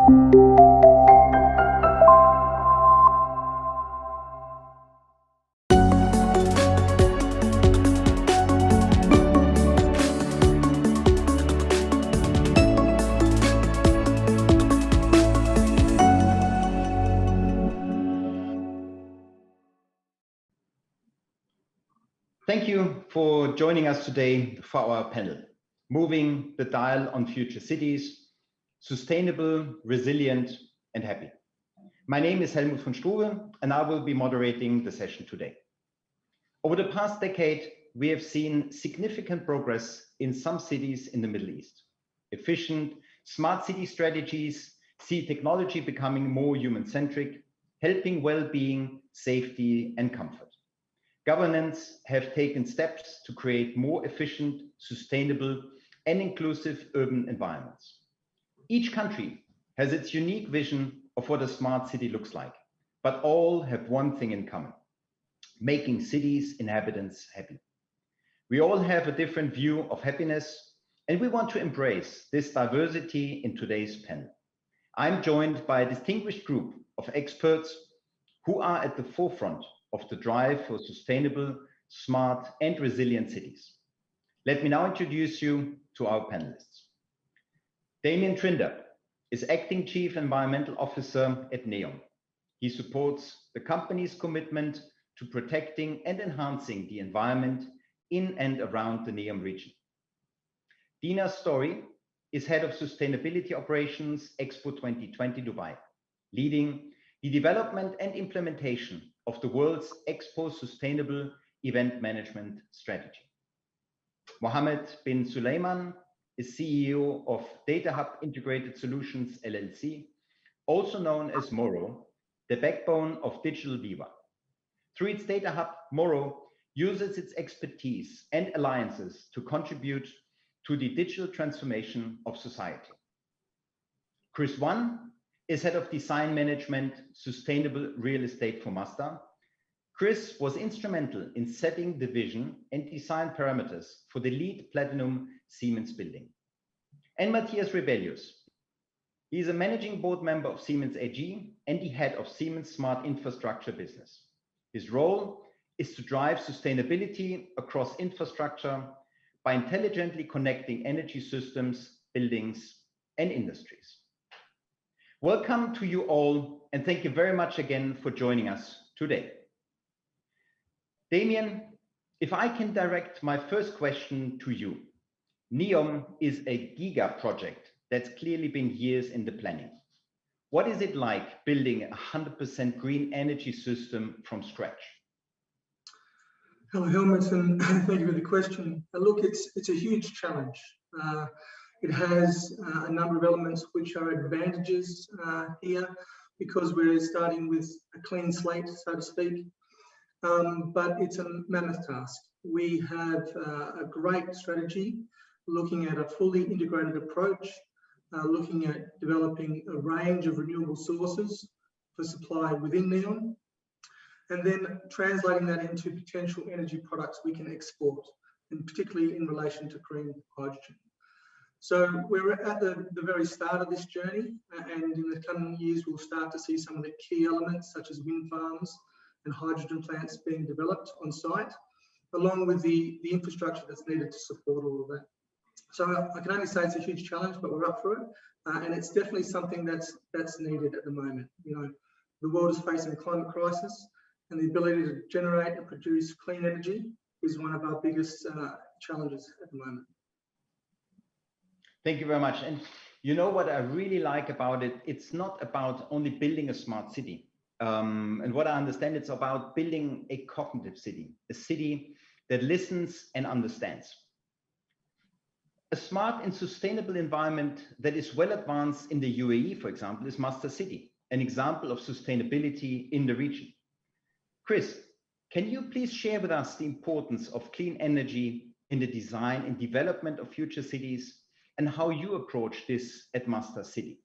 Thank you for joining us today for our panel, Moving the Dial on Future Cities, Sustainable, Resilient and Happy. My name is Helmut von Struve and I will be moderating the session today. Over the past decade, we have seen significant progress in some cities in the Middle East. Efficient, smart city strategies see technology becoming more human-centric, helping well-being, safety and comfort. Governments have taken steps to create more efficient, sustainable, and inclusive urban environments. Each country has its unique vision of what a smart city looks like, but all have one thing in common: making cities' inhabitants happy. We all have a different view of happiness, and we want to embrace this diversity in today's panel. I'm joined by a distinguished group of experts who are at the forefront of the drive for sustainable, smart, and resilient cities. Let me now introduce you to our panelists. Damien Trinder is Acting Chief Environmental Officer at NEOM. He supports the company's commitment to protecting and enhancing the environment in and around the NEOM region. Dina Storey is Head of Sustainability Operations, EXPO 2020 Dubai, leading the development and implementation of the world's EXPO Sustainable Event Management Strategy. Mohammad bin Sulaiman is CEO of Data Hub Integrated Solutions LLC, also known as Moro, the backbone of Digital Viva. Through its Data Hub, Moro uses its expertise and alliances to contribute to the digital transformation of society. Chris Wan is Head of Design Management, Sustainable Real Estate for Masdar. Chris was instrumental in setting the vision and design parameters for the LEED Platinum Siemens building. And Matthias Rebellius. He is a managing board member of Siemens AG and the head of Siemens Smart Infrastructure business. His role is to drive sustainability across infrastructure by intelligently connecting energy systems, buildings, and industries. Welcome to you all, and thank you very much again for joining us today. Damien, if I can direct my first question to you. NEOM is a giga project that's clearly been years in the planning. What is it like building a 100% green energy system from scratch? Hello, Helmut, and thank you for the question. Look, it's a huge challenge. It has a number of elements which are advantages here because we're starting with a clean slate, so to speak, but it's a mammoth task. We have a great strategy looking at a fully integrated approach, looking at developing a range of renewable sources for supply within NEOM, and then translating that into potential energy products we can export, and particularly in relation to green hydrogen. So we're at the very start of this journey, and in the coming years we'll start to see some of the key elements such as wind farms and hydrogen plants being developed on site, along with the infrastructure that's needed to support all of that. So I can only say it's a huge challenge, but we're up for it, and it's definitely something that's needed at the moment. You know, the world is facing a climate crisis, and the ability to generate and produce clean energy is one of our biggest challenges at the moment. Thank you very much. And you know what I really like about it? It's not about only building a smart city. And what I understand, it's about building a cognitive city, a city that listens and understands. A smart and sustainable environment that is well advanced in the UAE, for example, is Masdar City, an example of sustainability in the region. Chris, can you please share with us the importance of clean energy in the design and development of future cities, and how you approach this at Masdar City?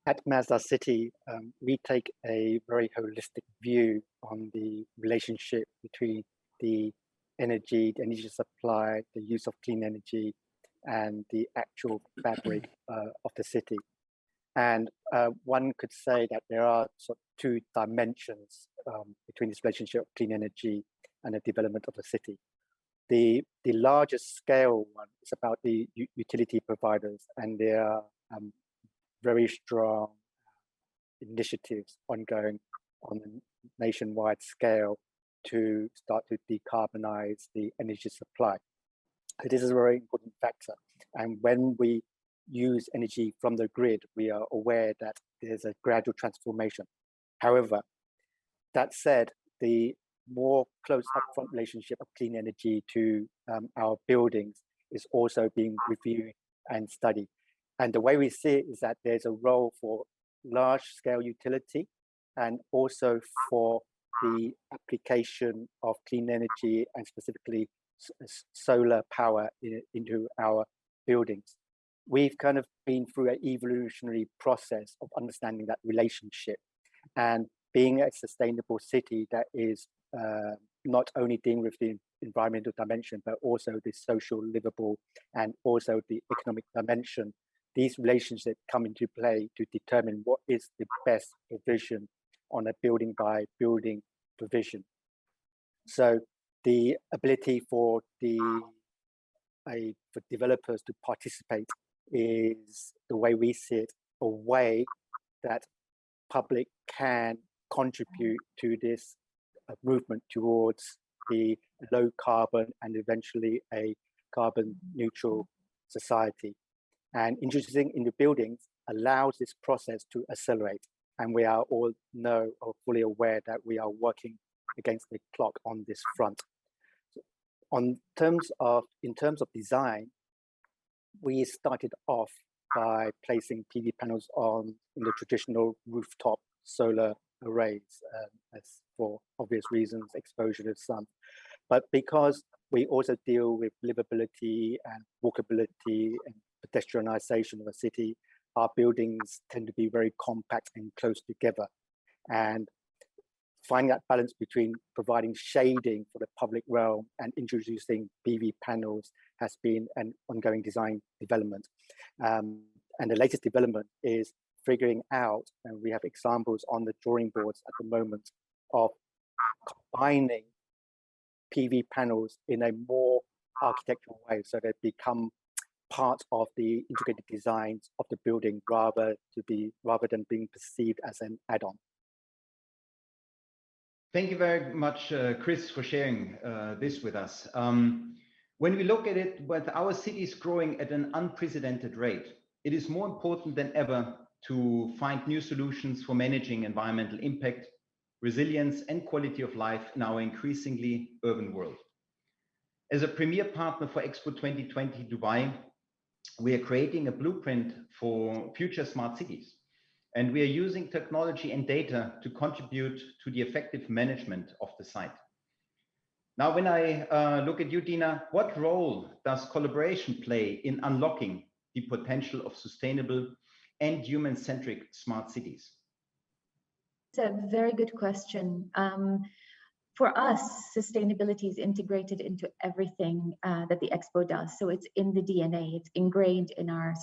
At Masdar City, we take a very holistic view on the relationship between the energy supply, the use of clean energy, and the actual fabric of the city. And one could say that there are sort of two dimensions between this relationship of clean energy and the development of a city. The largest scale one is about the utility providers and their very strong initiatives ongoing on a nationwide scale to start to decarbonize the energy supply. So this is a very important factor. And when we use energy from the grid, we are aware that there's a gradual transformation. However, that said, the more close upfront relationship of clean energy to our buildings is also being reviewed and studied. And the way we see it is that there's a role for large scale utility and also for the application of clean energy and specifically solar power into our buildings. We've kind of been through an evolutionary process of understanding that relationship and being a sustainable city that is not only dealing with the environmental dimension, but also the social, livable, and also the economic dimension. These relationships come into play to determine what is the best provision on a building by building provision. So the ability for for developers to participate is, the way we see it, a way that public can contribute to this movement towards the low carbon and eventually a carbon neutral society. And introducing into buildings allows this process to accelerate. And we are all know or fully aware that we are working against the clock on this front. So in terms of design, we started off by placing PV panels in the traditional rooftop solar arrays, as for obvious reasons, exposure to sun. But because we also deal with livability and walkability and pedestrianization of a city, our buildings tend to be very compact and close together. And finding that balance between providing shading for the public realm and introducing PV panels has been an ongoing design development. And the latest development is figuring out, and we have examples on the drawing boards at the moment, of combining PV panels in a more architectural way so they become part of the integrated designs of the building rather than being perceived as an add-on. Thank you very much, Chris, for sharing this with us. When we look at it, with our cities growing at an unprecedented rate, it is more important than ever to find new solutions for managing environmental impact, resilience, and quality of life in our increasingly urban world. As a premier partner for EXPO 2020 Dubai, we are creating a blueprint for future smart cities. And we are using technology and data to contribute to the effective management of the site. Now, when I look at you, Dina, what role does collaboration play in unlocking the potential of sustainable and human-centric smart cities? It's a very good question. For us, sustainability is integrated into everything that the EXPO does. So it's in the DNA, it's ingrained in our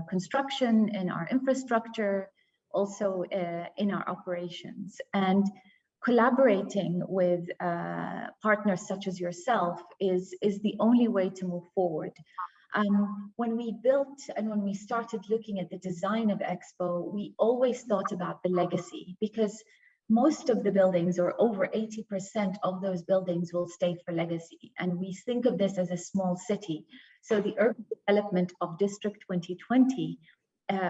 construction, in our infrastructure, also in our operations. And collaborating with partners such as yourself is the only way to move forward. When we built and when we started looking at the design of EXPO, we always thought about the legacy, because most of the buildings, or over 80% of those buildings, will stay for legacy. And we think of this as a small city. So the urban development of District 2020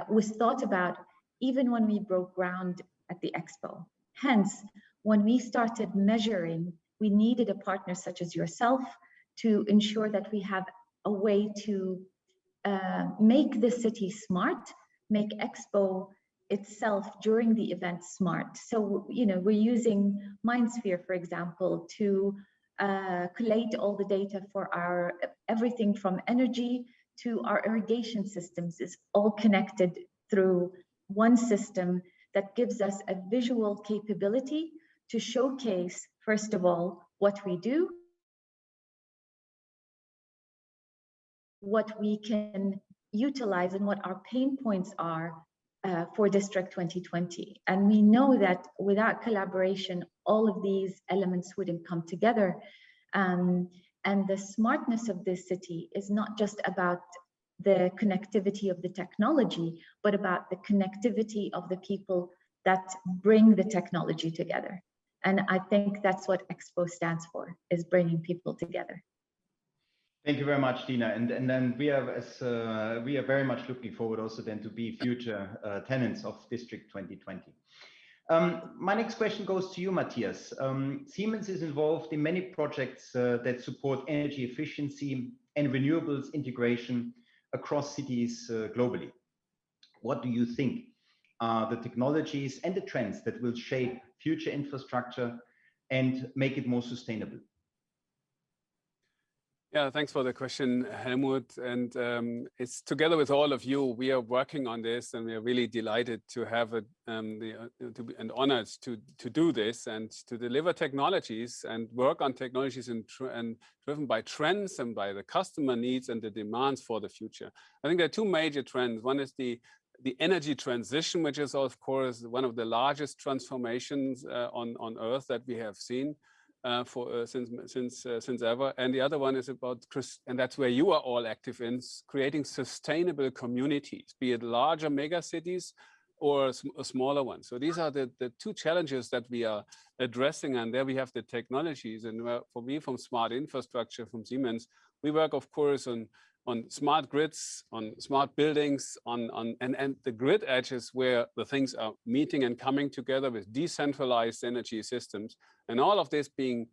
was thought about even when we broke ground at the EXPO. Hence, when we started measuring, we needed a partner such as yourself to ensure that we have a way to make the city smart, make EXPO itself during the event smart. So, we're using MindSphere, for example, to collate all the data for our everything from energy to our irrigation systems is all connected through one system that gives us a visual capability to showcase, first of all, what we do, what we can utilize, and what our pain points are for District 2020. And we know that without collaboration, all of these elements wouldn't come together. And the smartness of this city is not just about the connectivity of the technology, but about the connectivity of the people that bring the technology together. And I think that's what EXPO stands for, is bringing people together. Thank you very much, Dina. And then we are very much looking forward also then to be future tenants of District 2020. My next question goes to you, Matthias. Siemens is involved in many projects that support energy efficiency and renewables integration across cities globally. What do you think are the technologies and the trends that will shape future infrastructure and make it more sustainable? Yeah, thanks for the question, Helmut. And it's together with all of you, we are working on this, and we are really delighted to have and honored to do this and to deliver technologies and work on technologies and driven by trends and by the customer needs and the demands for the future. I think there are two major trends. One is the energy transition, which is of course one of the largest transformations on Earth that we have seen. Since ever, and the other one is about, and that's where you are all active in, creating sustainable communities, be it larger mega cities or smaller ones. So these are the two challenges that we are addressing, and there we have the technologies. And for me, from smart infrastructure, from Siemens, we work, of course, on smart grids, on smart buildings, and the grid edges where the things are meeting and coming together with decentralized energy systems, and all of this being,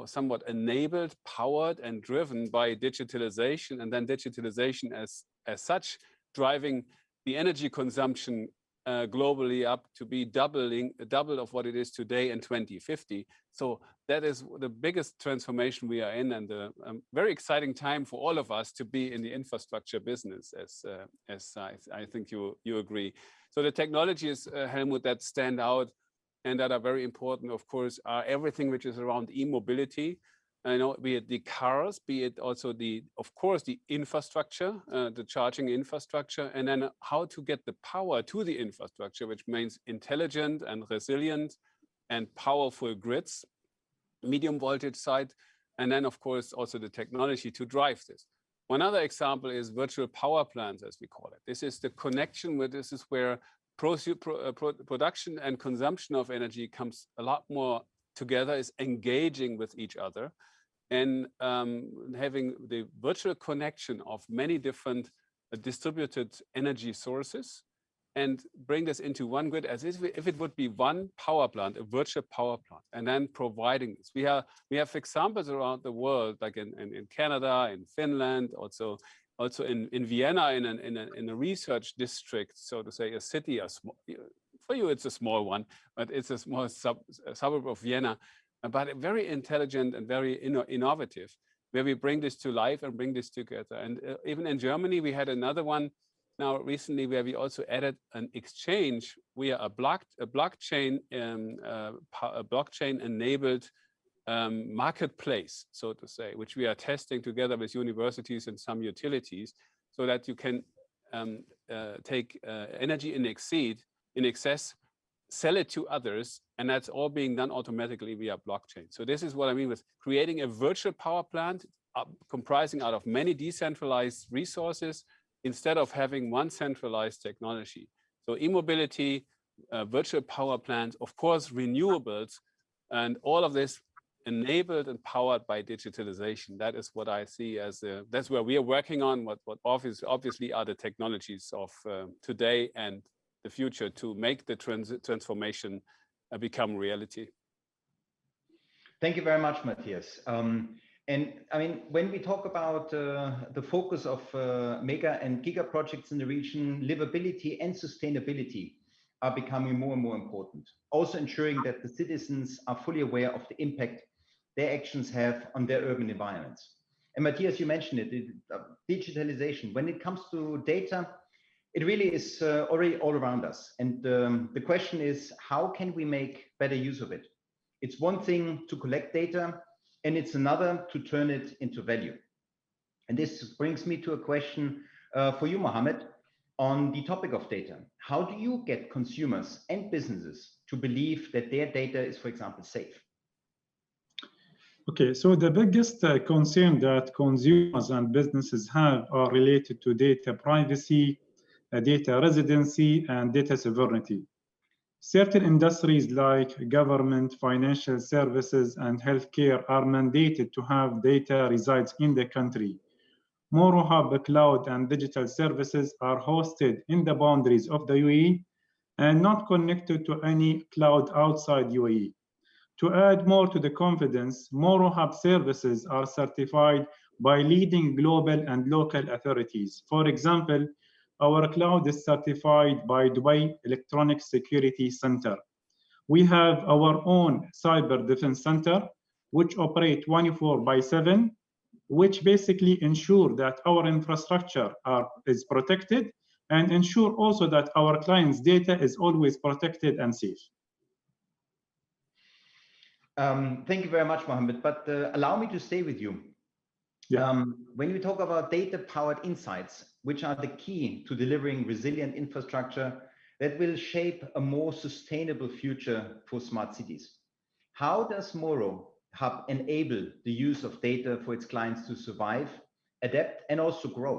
somewhat enabled, powered, and driven by digitalization, and then digitalization as such driving the energy consumption globally up to be double of what it is today in 2050. So that is the biggest transformation we are in, and a very exciting time for all of us to be in the infrastructure business, as I think you agree. So the technologies, Helmut, that stand out and that are very important, of course, are everything which is around e-mobility. Be it the cars, be it also of course, the infrastructure, the charging infrastructure, and then how to get the power to the infrastructure, which means intelligent and resilient and powerful grids, medium voltage side, and then of course also the technology to drive this. One other example is virtual power plants, as we call it. This is the connection where this is where production and consumption of energy comes a lot more together, is engaging with each other, and having the virtual connection of many different distributed energy sources, and bring this into one grid as if it would be one power plant, a virtual power plant, and then providing this. We have examples around the world, like in Canada, in Finland, also in Vienna, in a research district, so to say, a city, for you it's a small one, but it's a small suburb of Vienna, but very intelligent and very innovative, where we bring this to life and bring this together. And even in Germany, we had another one now recently where we also added an exchange via a blockchain enabled marketplace, so to say, which we are testing together with universities and some utilities, so that you can take energy in excess, sell it to others, and that's all being done automatically via blockchain. So this is what I mean with creating a virtual power plant comprising out of many decentralized resources instead of having one centralized technology. So e-mobility, virtual power plants, of course, renewables, and all of this enabled and powered by digitalization. That is what I see as that's where we are working on, what obviously are the technologies of today and the future to make the transformation become reality. Thank you very much, Matthias. And I mean, when we talk about the focus of mega and giga projects in the region, livability and sustainability are becoming more and more important. Also ensuring that the citizens are fully aware of the impact their actions have on their urban environments. And Matthias, you mentioned it, digitalization. When it comes to data, it really is already all around us. And the question is, how can we make better use of it? It's one thing to collect data, and it's another to turn it into value. And this brings me to a question for you, Mohammad, On the topic of data, how do you get consumers and businesses to believe that their data is, for example, safe? Okay, so the biggest concern that consumers and businesses have are related to data privacy, data residency, and data sovereignty. Certain industries like government, financial services, and healthcare are mandated to have data resides in the country. Moro Hub cloud and digital services are hosted in the boundaries of the UAE and not connected to any cloud outside UAE. To add more to the confidence, Moro Hub services are certified by leading global and local authorities. For example, our cloud is certified by Dubai Electronic Security Center. We have our own cyber defense center, which operate 24/7, which basically ensure that our infrastructure is protected and ensure also that our clients' data is always protected and safe. Thank you very much, Mohammad, but allow me to stay with you. Yeah. When you talk about data-powered insights, which are the key to delivering resilient infrastructure that will shape a more sustainable future for smart cities, how does Moro Hub enable the use of data for its clients to survive, adapt, and also grow?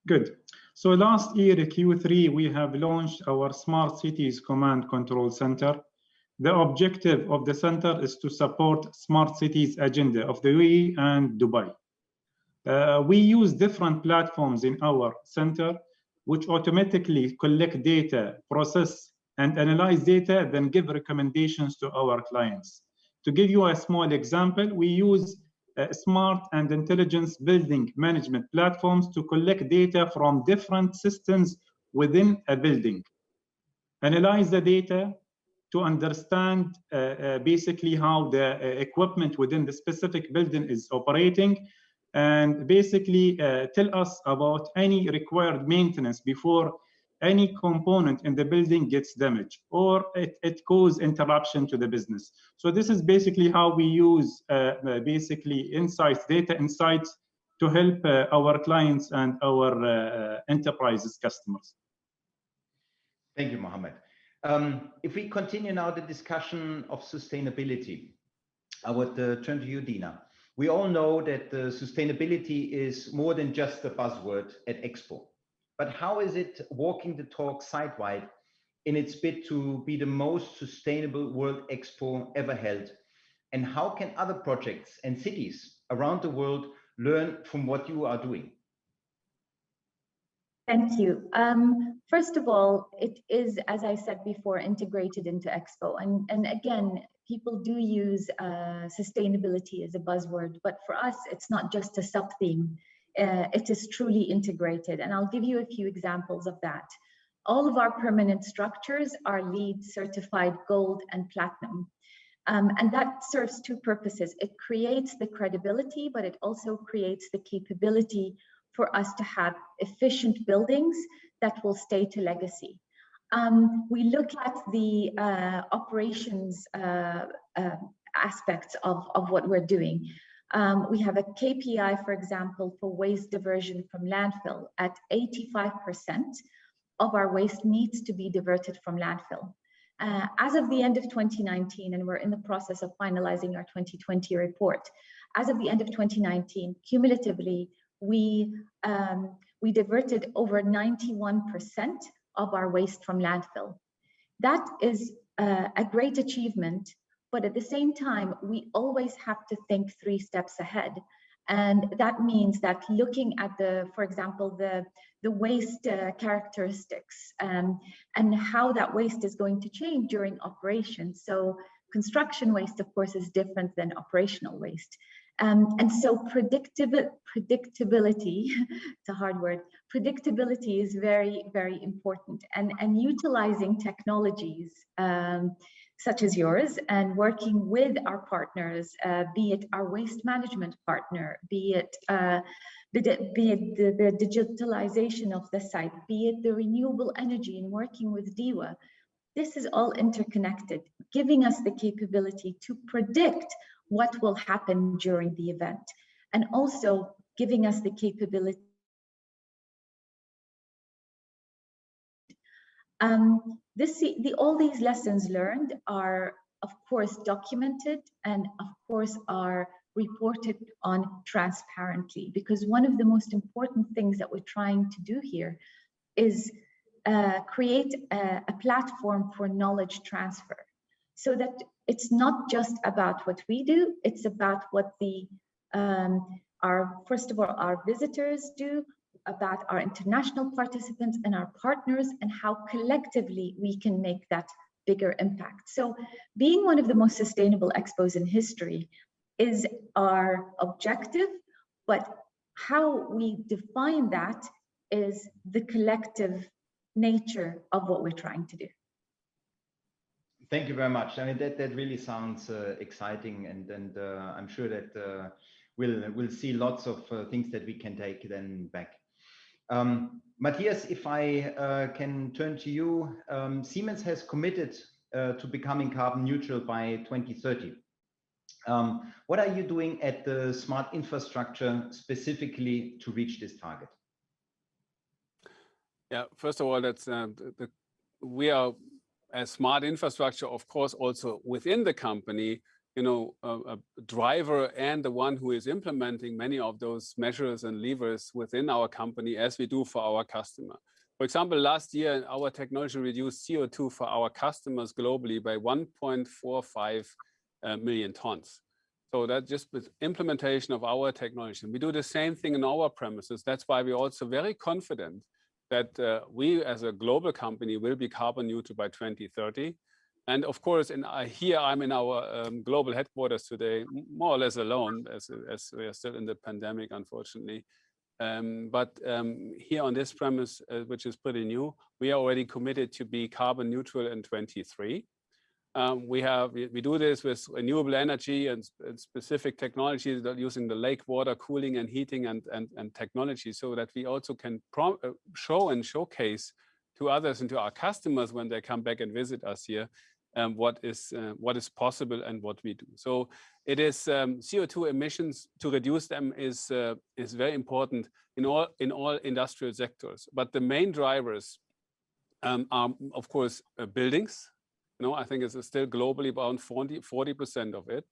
Good. So last year, Q3, we have launched our Smart Cities Command Control Center. The objective of the center is to support smart cities agenda of the UAE and Dubai. We use different platforms in our center, which automatically collect data, process, and analyze data, then give recommendations to our clients. To give you a small example, we use smart and intelligence building management platforms to collect data from different systems within a building, analyze the data, to understand basically how the equipment within the specific building is operating, and basically tell us about any required maintenance before any component in the building gets damaged or it causes interruption to the business. So this is basically how we use basically data insights to help our clients and our enterprises customers. Thank you, Mohammad. If we continue now the discussion of sustainability, I would turn to you, Dina. We all know that sustainability is more than just a buzzword at EXPO, but how is it walking the talk side-wide in its bid to be the most sustainable World Expo ever held? And how can other projects and cities around the world learn from what you are doing? Thank you. First of all, it is, as I said before, integrated into EXPO. And again, people do use sustainability as a buzzword, but for us, it's not just a sub-theme. It is truly integrated. And I'll give you a few examples of that. All of our permanent structures are LEED certified gold and platinum. And that serves two purposes. It creates the credibility, but it also creates the capability for us to have efficient buildings that will stay to legacy. We look at the operations aspects of what we're doing. We have a KPI, for example, for waste diversion from landfill. At 85% of our waste needs to be diverted from landfill. As of the end of 2019, and we're in the process of finalizing our 2020 report, as of the end of 2019, cumulatively, we diverted over 91% of our waste from landfill. That is a great achievement, but at the same time, we always have to think 3 steps ahead. And that means that looking at for example, the waste characteristics and how that waste is going to change during operation. So construction waste, of course, is different than operational waste. And so predictability, it's a hard word, predictability is very, very important. And utilizing technologies such as yours and working with our partners, be it our waste management partner, be it the digitalization of the site, be it the renewable energy and working with DIWA, this is all interconnected, giving us the capability to predict what will happen during the event, and also giving us the capability All these lessons learned are, of course, documented and, of course, are reported on transparently, because one of the most important things that we're trying to do here is create a platform for knowledge transfer, so that it's not just about what we do, it's about what first of all, our visitors do, about our international participants and our partners, and how collectively we can make that bigger impact. So being one of the most sustainable expos in history is our objective, but how we define that is the collective nature of what we're trying to do. Thank you very much. I mean, that really sounds exciting, and I'm sure that we'll see lots of things that we can take then back. Matthias, if I can turn to you, Siemens has committed to becoming carbon neutral by 2030. What are you doing at the smart infrastructure specifically to reach this target? Yeah, first of all, that's we are as smart infrastructure, of course, also within the company, you know, a driver and the one who is implementing many of those measures and levers within our company, as we do for our customer. For example, last year, our technology reduced CO2 for our customers globally by 1.45 million tons. So that just with implementation of our technology. We do the same thing in our premises. That's why we're also very confident that we as a global company will be carbon neutral by 2030. And of course, here I'm in our global headquarters today, more or less alone, as we are still in the pandemic, unfortunately. But here on this premise, which is pretty new, we are already committed to be carbon neutral in 2023. We do this with renewable energy and specific technologies that using the lake water cooling and heating and technology, so that we also can show and showcase to others and to our customers when they come back and visit us here what is possible and what we do. So it is CO2 emissions, to reduce them is very important in all industrial sectors. But the main drivers are, of course, buildings. You know, I think it's still globally about 40% of it.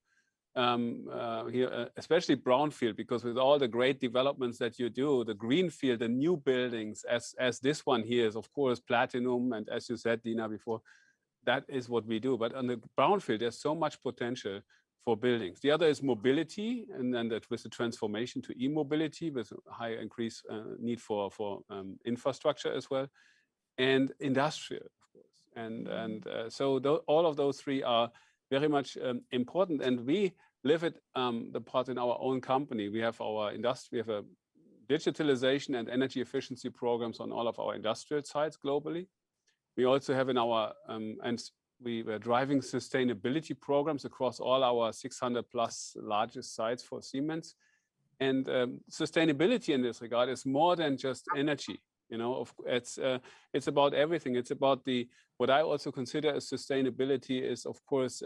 Here, especially brownfield, because with all the great developments that you do, the greenfield, the new buildings, as this one here is, of course, platinum, and as you said, Dina, before, that is what we do. But on the brownfield, there's so much potential for buildings. The other is mobility, and then that with the transformation to e-mobility, with a high increase need for infrastructure as well, and industrial, of course. So all of those three are very much important, and we live it the part in our own company. We have our industry, we have a digitalization and energy efficiency programs on all of our industrial sites globally. We also have in our and we were driving sustainability programs across all our 600 plus largest sites for Siemens. And sustainability in this regard is more than just energy. You know, it's about everything. It's about what I also consider as sustainability is, of course,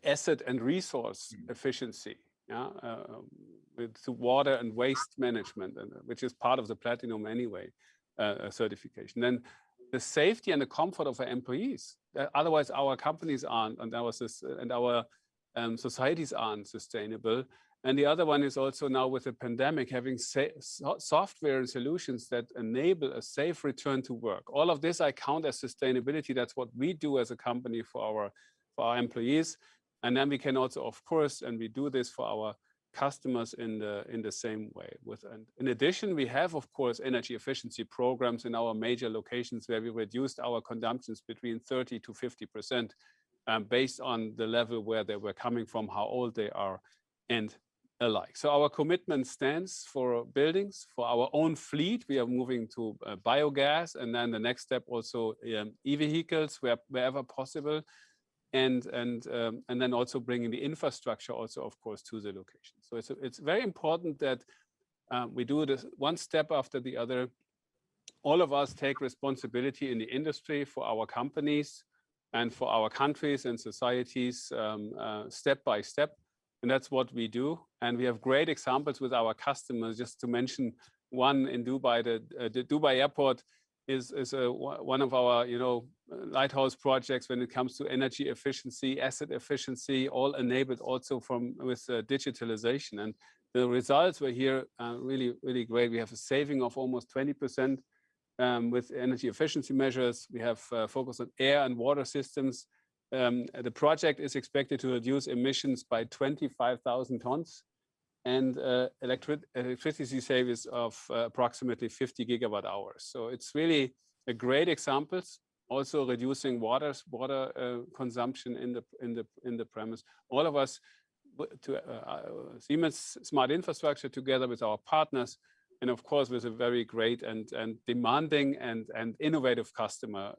asset and resource efficiency, yeah, with water and waste management, which is part of the platinum anyway certification. Then the safety and the comfort of our employees. Otherwise, our companies aren't, and our societies aren't sustainable. And the other one is also now with the pandemic, having software and solutions that enable a safe return to work. All of this I count as sustainability. That's what we do as a company for our employees. And then we can also, of course, and we do this for our customers in the same way. And in addition, we have, of course, energy efficiency programs in our major locations where we reduced our consumptions between 30 to 50% based on the level where they were coming from, how old they are, and alike. So our commitment stands for buildings, for our own fleet. We are moving to biogas, and then the next step also e-vehicles wherever possible. And then also bringing the infrastructure also, of course, to the location. So it's very important that we do this one step after the other. All of us take responsibility in the industry for our companies and for our countries and societies step by step. And that's what we do. And we have great examples with our customers. Just to mention one in Dubai, the Dubai airport is one of our lighthouse projects when it comes to energy efficiency, asset efficiency, all enabled also with digitalization. And the results were here really, really great. We have a saving of almost 20% with energy efficiency measures. We have focused on air and water systems. The project is expected to reduce emissions by 25,000 tons and electricity savings of approximately 50 gigawatt hours. So it's really a great example. Also reducing water consumption in the premise. All of us to Siemens Smart Infrastructure together with our partners, and of course with a very great and demanding and innovative customer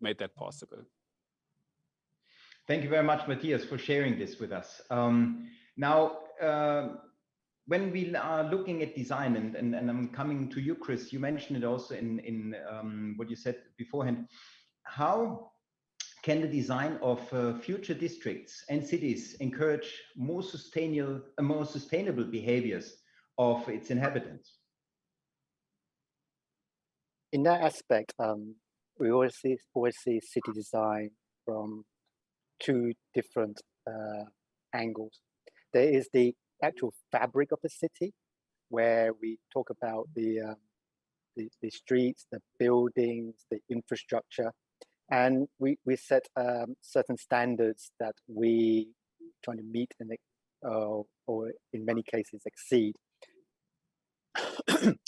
made that possible. Thank you very much, Matthias, for sharing this with us. Now, when we are looking at design, and I'm coming to you, Chris, you mentioned it also in what you said beforehand. How can the design of future districts and cities encourage more sustainable behaviors of its inhabitants? In that aspect, we always see city design from two different angles. There is the actual fabric of the city, where we talk about the streets, the buildings, the infrastructure, and we set certain standards that we try to meet and or in many cases exceed.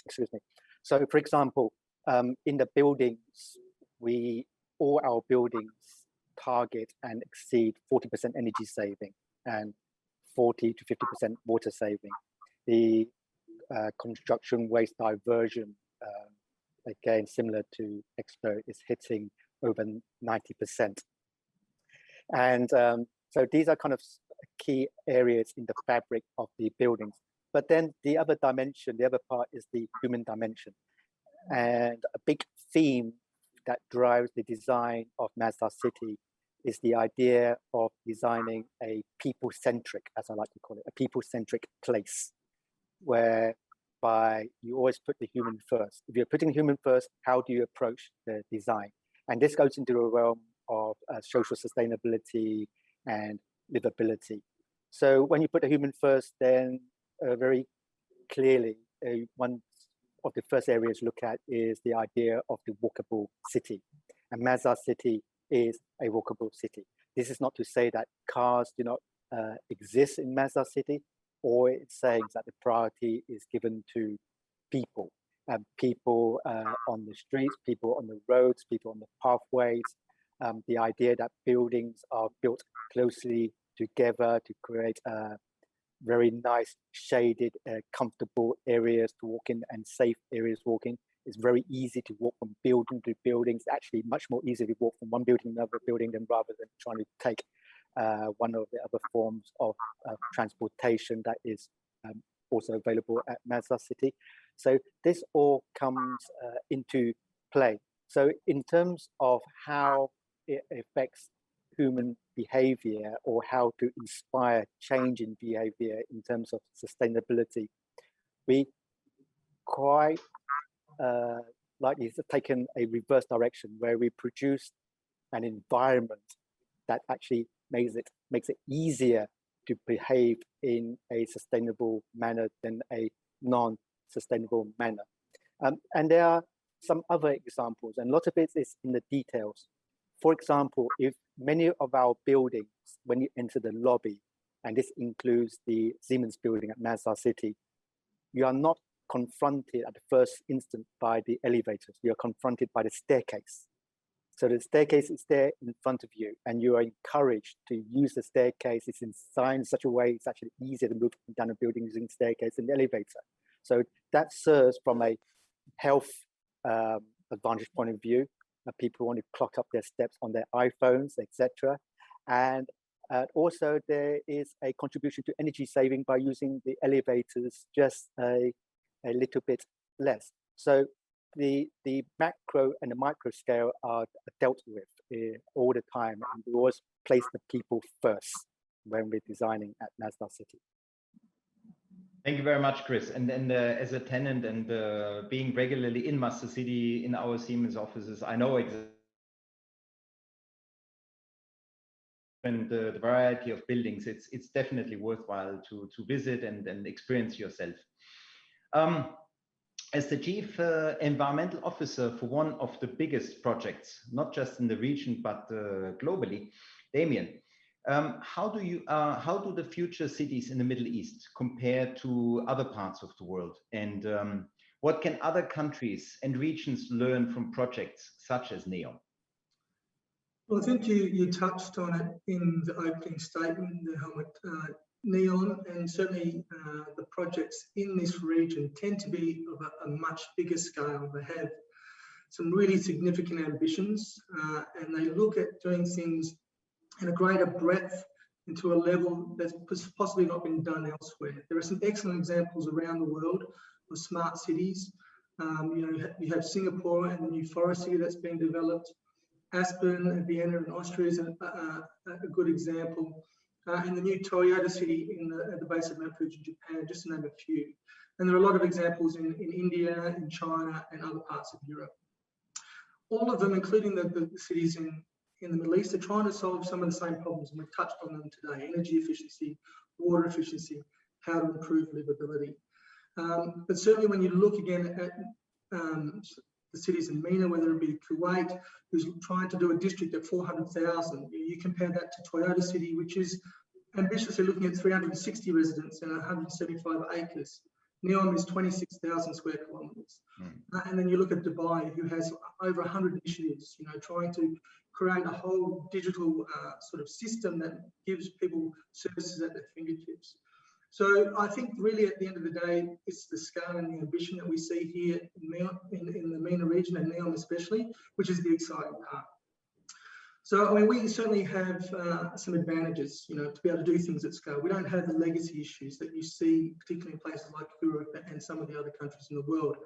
Excuse me. So, for example, in the buildings, all our buildings target and exceed 40% energy saving and 40 to 50% water saving. The construction waste diversion, again, similar to EXPO, is hitting over 90%. And so these are kind of key areas in the fabric of the buildings. But then the other dimension, the other part is the human dimension. And a big theme that drives the design of Masdar City is the idea of designing a people-centric, as I like to call it, a people-centric place, whereby you always put the human first. If you're putting human first, how do you approach the design? And this goes into the realm of social sustainability and livability. So when you put the human first, then very clearly, one of the first areas to look at is the idea of the walkable city. And Masdar City is a walkable city. This is not to say that cars do not exist in Masdar City, or it's saying that the priority is given to people. People on the streets, people on the roads, people on the pathways. The idea that buildings are built closely together to create very nice, shaded, comfortable areas to walk in and safe areas to walk in. It's very easy to walk from building to building. It's actually much more easy to walk from one building to another building than rather than trying to take one of the other forms of transportation that is also available at Masdar City. So this all comes into play. So in terms of how it affects human behavior or how to inspire change in behavior in terms of sustainability, we quite likely have taken a reverse direction where we produce an environment that actually makes it easier to behave in a sustainable manner than a non-sustainable manner. And there are some other examples, and a lot of it is in the details. For example, if many of our buildings, when you enter the lobby, and this includes the Siemens building at Masdar City, you are not confronted at the first instant by the elevators. You are confronted by the staircase. So the staircase is there in front of you, and you are encouraged to use the staircase. It's designed in such a way it's actually easier to move down a building using the staircase and the elevator. So that serves from a health advantage point of view. People want to clock up their steps on their iPhones, etc. And also there is a contribution to energy saving by using the elevators just a little bit less. So the macro and the micro scale are dealt with all the time, and we always place the people first when we're designing at Masdar City. Thank you very much, Chris. And as a tenant and being regularly in Masdar City in our Siemens offices, I know exactly the variety of buildings. It's definitely worthwhile to visit and experience yourself. As the Chief Environmental Officer for one of the biggest projects, not just in the region, but globally, Damien, how do the future cities in the Middle East compare to other parts of the world? And what can other countries and regions learn from projects such as NEOM? Well, I think you touched on it in the opening statement, the Helmut. NEOM and certainly the projects in this region tend to be of a much bigger scale. They have some really significant ambitions and they look at doing things in a greater breadth and to a level that's possibly not been done elsewhere. There are some excellent examples around the world of smart cities. You have Singapore and the new forest city that's been developed. Aspen and Vienna in Austria is a good example. And the new Toyota city at the base of Mount Fuji in Japan, just to name a few. And there are a lot of examples in India, in China, and other parts of Europe. All of them, including the cities in the Middle East, are trying to solve some of the same problems, and we've touched on them today: energy efficiency, water efficiency, how to improve livability. But certainly when you look again at the cities in MENA, whether it be Kuwait, who's trying to do a district at 400,000. You compare that to Toyota City, which is ambitiously looking at 360 residents and 175 acres. NEOM is 26,000 square kilometres. And then you look at Dubai, who has over 100 initiatives, trying to create a whole digital sort of system that gives people services at their fingertips. So I think really at the end of the day, it's the scale and the ambition that we see here in the MENA region and NEOM especially, which is the exciting part. So I mean, we certainly have some advantages, to be able to do things at scale. We don't have the legacy issues that you see, particularly in places like Europe and some of the other countries in the world.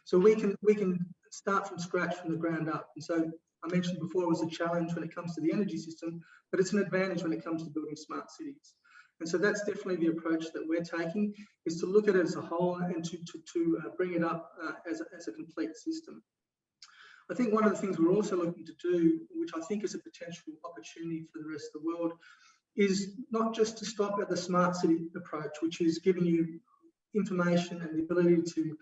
So we can start from scratch, from the ground up. And so I mentioned before, it was a challenge when it comes to the energy system, but it's an advantage when it comes to building smart cities. And so that's definitely the approach that we're taking, is to look at it as a whole and to bring it up as a complete system. I think one of the things we're also looking to do, which I think is a potential opportunity for the rest of the world, is not just to stop at the smart city approach, which is giving you information and the ability to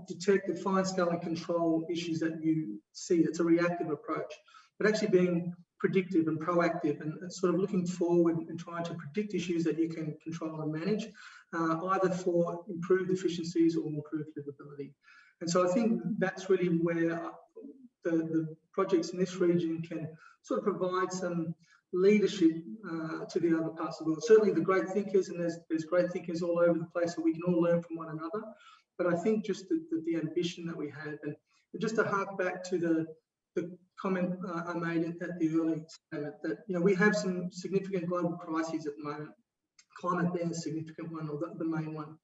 detect and fine scale and control issues that you see. It's a reactive approach, but actually being predictive and proactive and sort of looking forward and trying to predict issues that you can control and manage, either for improved efficiencies or improved livability. And so I think that's really where the projects in this region can sort of provide some leadership to the other parts of the world. Certainly the great thinkers, and there's great thinkers all over the place, so we can all learn from one another. But I think just the ambition that we have, and just to hark back to the comment I made at the early statement, that we have some significant global crises at the moment, climate being a significant one, or the main one,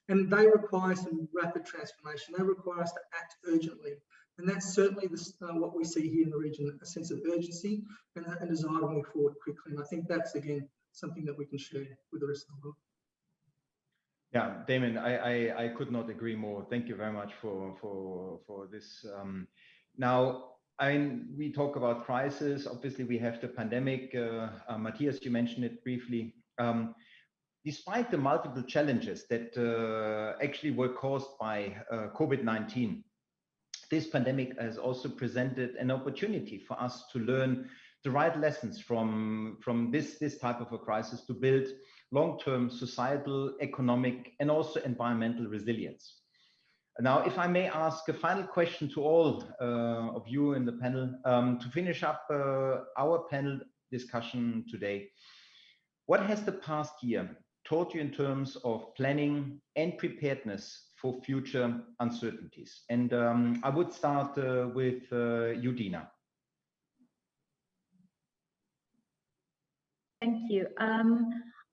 and they require some rapid transformation. They require us to act urgently, and that's certainly what we see here in the region: a sense of urgency and a desire to move forward quickly. And I think that's again something that we can share with the rest of the world. Yeah, Damien, I could not agree more. Thank you very much for this. Now, I mean, we talk about crisis. Obviously, we have the pandemic. Matthias, you mentioned it briefly. Despite the multiple challenges that actually were caused by COVID-19, this pandemic has also presented an opportunity for us to learn the right lessons from this type of a crisis to build long-term societal, economic, and also environmental resilience. Now, if I may ask a final question to all of you in the panel, to finish up our panel discussion today, what has the past year taught you in terms of planning and preparedness for future uncertainties? And I would start with you, Dina. Thank you.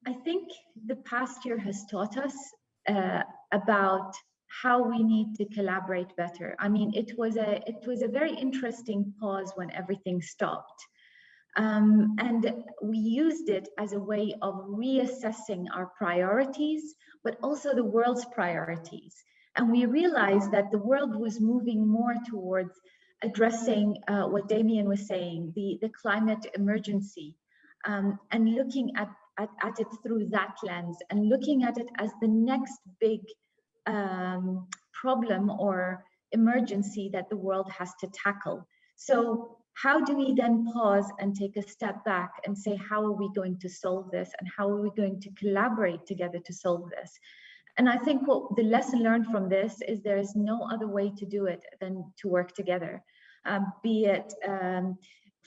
I think the past year has taught us about how we need to collaborate better. I mean, it was a very interesting pause when everything stopped. And we used it as a way of reassessing our priorities, but also the world's priorities. And we realized that the world was moving more towards addressing what Damien was saying, the climate emergency, and looking at it through that lens, and looking at it as the next big problem or emergency that the world has to tackle. So how do we then pause and take a step back and say, how are we going to solve this, and how are we going to collaborate together to solve this? And I think what the lesson learned from this is there is no other way to do it than to work together, be it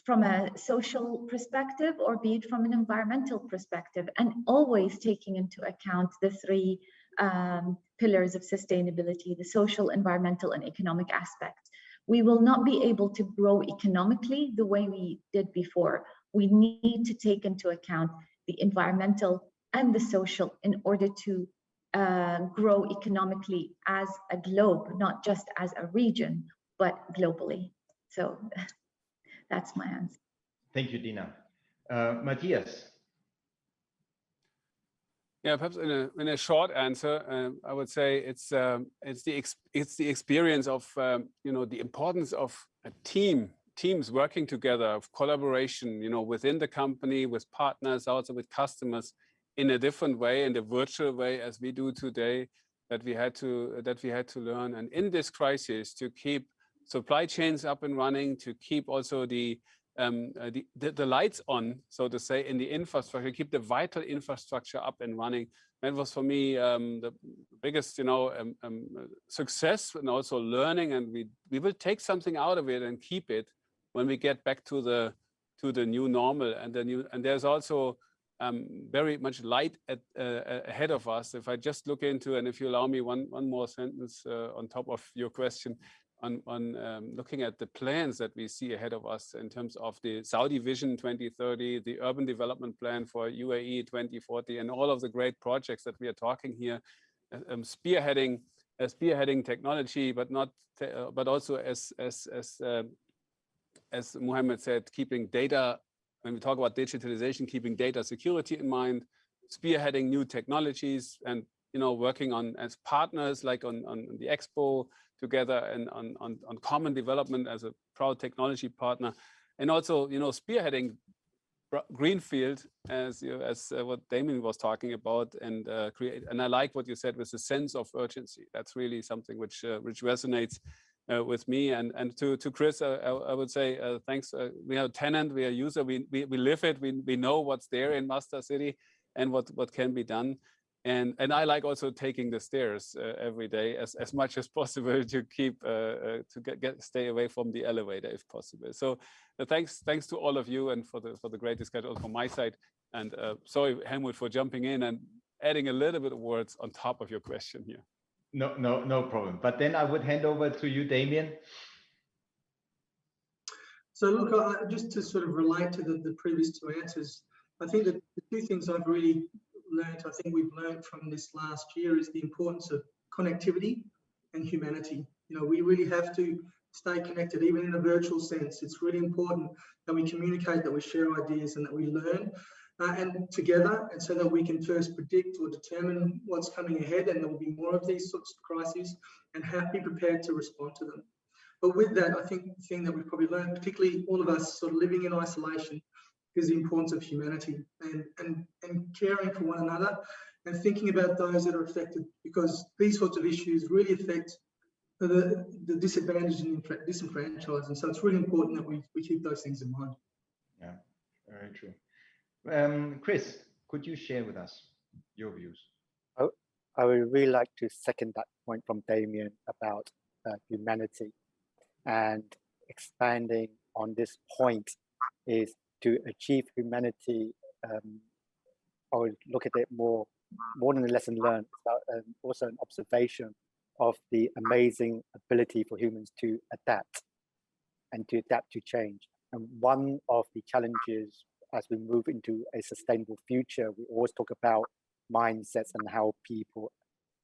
from a social perspective or be it from an environmental perspective, and always taking into account the three pillars of sustainability: the social, environmental, and economic aspects. We will not be able to grow economically the way we did before. We need to take into account the environmental and the social in order to grow economically as a globe, not just as a region, but globally. So that's my answer. Thank you, Dina. Matthias. Yeah, perhaps in a short answer, I would say it's the experience of the importance of a teams working together, of collaboration, within the company, with partners, also with customers, in a different way, in the virtual way as we do today, that we had to learn. And in this crisis, to keep supply chains up and running, to keep also the lights on, so to say, in the infrastructure, keep the vital infrastructure up and running. That was for me the biggest, success, and also learning. And we will take something out of it and keep it when we get back to the new normal. And there's also very much light ahead of us. If I just look into, and if you allow me one more sentence on top of your question, on looking at the plans that we see ahead of us in terms of the Saudi Vision 2030, the Urban Development Plan for UAE 2040, and all of the great projects that we are talking here, spearheading technology, but also as Mohammad said, keeping data. When we talk about digitalization, keeping data security in mind, spearheading new technologies, and working on as partners, like on the EXPO together, and on common development as a proud technology partner, and also spearheading greenfield as what Damien was talking about, and create. And I like what you said with the sense of urgency. That's really something which resonates with me. And to Chris, I would say thanks. We are a tenant, we are a user, we live it, we know what's there in Masdar City and what can be done. And I like also taking the stairs every day as much as possible to keep stay away from the elevator if possible. So thanks to all of you, and for the great discussion from my side. And sorry, Helmut, for jumping in and adding a little bit of words on top of your question here. No problem. But then I would hand over to you, Damien. So look, just to sort of relate to the previous two answers, I think that the two things I've really learned, I think we've learned from this last year, is the importance of connectivity and humanity. We really have to stay connected, even in a virtual sense. It's really important that we communicate, that we share ideas, and that we learn and together, and so that we can first predict or determine what's coming ahead, and there will be more of these sorts of crises, and be prepared to respond to them. But with that, I think the thing that we've probably learned, particularly all of us sort of living in isolation, is the importance of humanity and caring for one another, and thinking about those that are affected, because these sorts of issues really affect the disadvantaged and disenfranchised. And so it's really important that we keep those things in mind. Yeah, very true. Chris, could you share with us your views? I would really like to second that point from Damien about humanity, and expanding on this point is to achieve humanity. I would look at it more than a lesson learned, but also an observation of the amazing ability for humans to adapt and to adapt to change. And one of the challenges as we move into a sustainable future, we always talk about mindsets and how people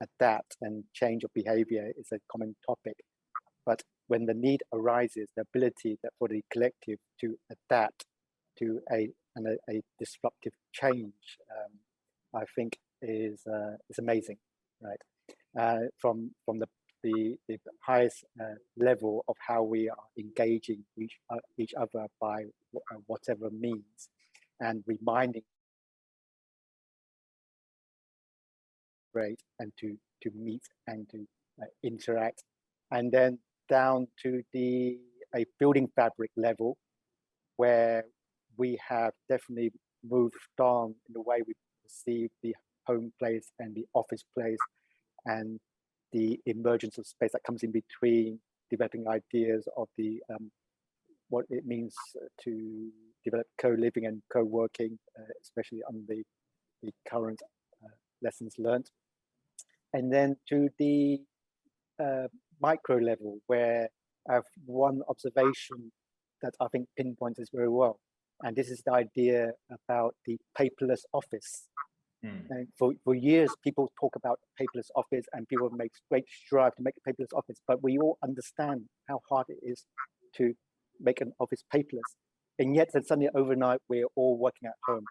adapt and change of behavior is a common topic. But when the need arises, the ability for the collective to adapt to a disruptive change, I think is amazing, right? From the highest level of how we are engaging each other by whatever means, and reminding and to meet and to interact, and then down to a building fabric level, where we have definitely moved on in the way we perceive the home place and the office place, and the emergence of space that comes in between, developing ideas of the what it means to develop co-living and co-working, especially on the current lessons learned. And then to the micro level, where I have one observation that I think pinpoints this very well. And this is the idea about the paperless office. And for years, people talk about paperless office, and people make great strive to make a paperless office, but we all understand how hard it is to make an office paperless. And yet then suddenly overnight, we're all working at home,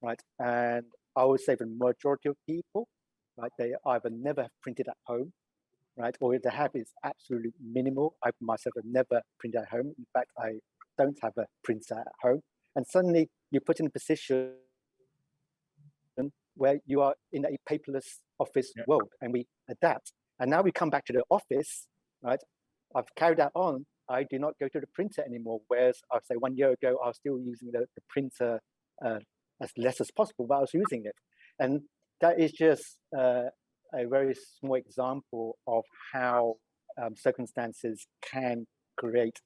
right? And I would say the majority of people, right, they either never have printed at home, right? Or if they have, it's absolutely minimal. I myself have never printed at home. In fact, I don't have a printer at home. And suddenly you're put in a position where you are in a paperless office world, and we adapt. And now we come back to the office, right? I've carried that on. I do not go to the printer anymore. Whereas I'd say 1 year ago, I was still using the printer as less as possible, but I was using it. And that is just a very small example of how circumstances can create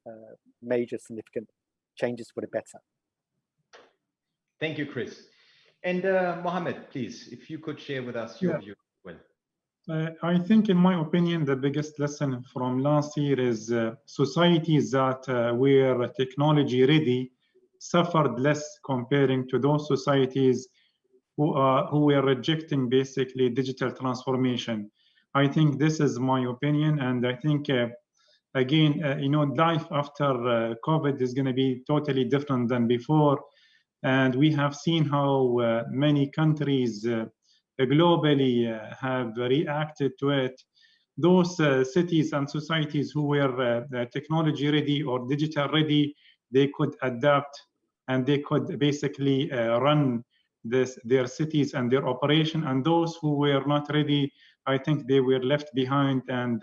major significant changes for the better. Thank you, Chris. And Mohammad, please, if you could share with us your view as well. I think, in my opinion, the biggest lesson from last year is societies that were technology ready suffered less comparing to those societies who were rejecting basically digital transformation. I think this is my opinion, and I think again, life after COVID is going to be totally different than before. And we have seen how many countries globally have reacted to it. Those cities and societies who were technology ready or digital ready, they could adapt, and they could basically run their cities and their operation. And those who were not ready, I think they were left behind, and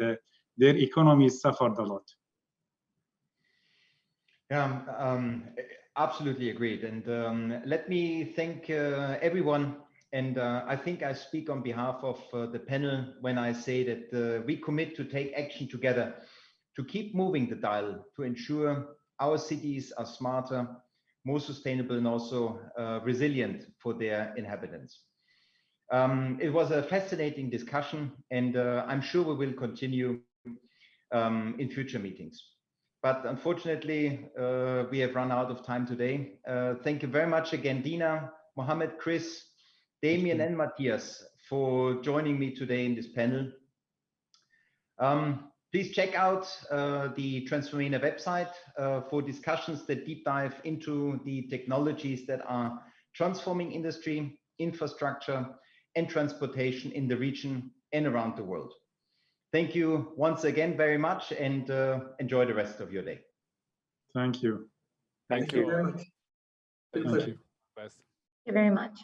their economies suffered a lot. Yeah, absolutely agreed. And let me thank everyone. And I think I speak on behalf of the panel when I say that we commit to take action together to keep moving the dial to ensure our cities are smarter, more sustainable, and also resilient for their inhabitants. It was a fascinating discussion, and I'm sure we will continue in future meetings. But unfortunately, we have run out of time today. Thank you very much again, Dina, Mohammad, Chris, Damien, and Matthias for joining me today in this panel. Please check out the Transformina website for discussions that deep dive into the technologies that are transforming industry, infrastructure, and transportation in the region and around the world. Thank you once again very much, and enjoy the rest of your day. Thank you. Thank you very much. Thank you. Best. Thank you very much.